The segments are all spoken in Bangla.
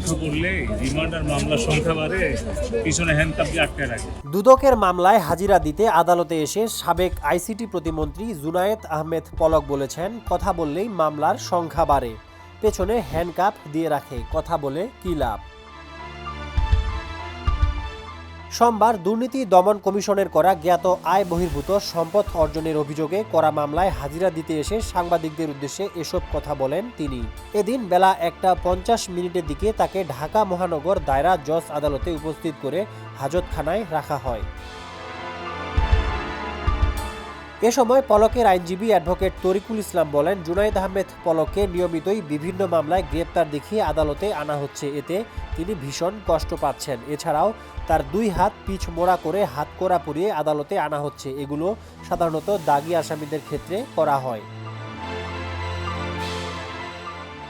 লক্ষ্য করলে রিমান্ডার মামলার সংখ্যা বাড়ে, পিছনে হ্যান্ডকাপ দিয়ে আটকে রাখে। দুদকের মামলায় হাজিরা দিতে আদালতে এসে সাবেক আইসিটি প্রতিমন্ত্রী জুনায়েদ আহমেদ পলক বলেছেন, কথা বললেই মামলার সংখ্যা বাড়ে, পেছনে হ্যান্ডকাপ দিয়ে রাখে, কথা বলে কী লাভ। সোমবার দুর্নীতি দমন কমিশনের করা জ্ঞাত আয় বহির্ভূত সম্পদ অর্জনের অভিযোগে করা মামলায় হাজিরা দিতে এসে সাংবাদিকদের উদ্দেশ্যে এসব কথা বলেন তিনি। এদিন বেলা 1:50 দিকে তাকে ঢাকা মহানগর দায়রা জজ আদালতে উপস্থিত করে হাজতখানায় রাখা হয়। এ সময় পলকের আইনজীবী অ্যাডভোকেট তরিকুল ইসলাম বলেন, জুনায়েদ আহমেদ পলককে নিয়মিতই বিভিন্ন মামলায় গ্রেপ্তার দেখিয়ে আদালতে আনা হচ্ছে, এতে তিনি ভীষণ কষ্ট পাচ্ছেন। এছাড়াও তার 2 হাত পিছ মোড়া করে হাতকড়া পরিয়ে আদালতে আনা হচ্ছে, এগুলো সাধারণত দাগী আসামিদের ক্ষেত্রে করা হয়।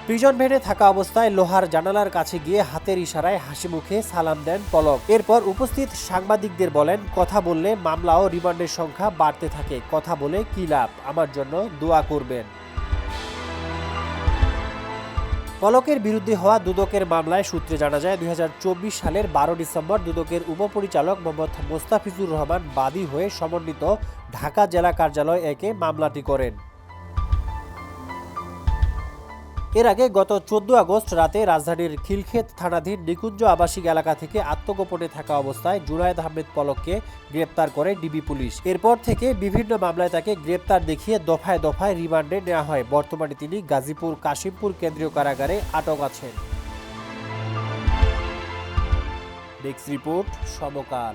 প্রিজন ভ্যানে থাকা অবস্থায় লোহার জানালার কাছে গিয়ে হাতের ইশারায় হাসি মুখে সালাম দেন পলক। এরপর উপস্থিত সাংবাদিকদের বলেন, কথা বললে মামলা ও রিমান্ডের সংখ্যা বাড়তে থাকে, কথা বলে কী লাভ, আমার জন্য দোয়া করবেন। পলকের বিরুদ্ধে হওয়া দুদকের মামলায় সূত্রে জানা যায়, 2024 সালের 12 ডিসেম্বর দুদকের উপপরিচালক মোহাম্মদ মোস্তাফিজুর রহমান বাদী হয়ে সমন্বিত ঢাকা জেলা কার্যালয় 1-এ মামলাটি করেন। এর আগে গত 14 আগস্ট রাতে রাজধানীর খিলক্ষেত থানাধীন নিকুঞ্জ আবাসিক এলাকা থেকে আত্মগোপনে থাকা অবস্থায় জুনায়েদ আহমেদ পলককে গ্রেপ্তার করে ডিবি পুলিশ। এরপর থেকে বিভিন্ন মামলায় তাকে গ্রেপ্তার দেখিয়ে দফায় দফায় রিমান্ডে নেওয়া হয়। বর্তমানে তিনি গাজীপুর কাশিমপুর কেন্দ্রীয় কারাগারে আটক আছেন। ডেস্ক রিপোর্ট, সমকাল।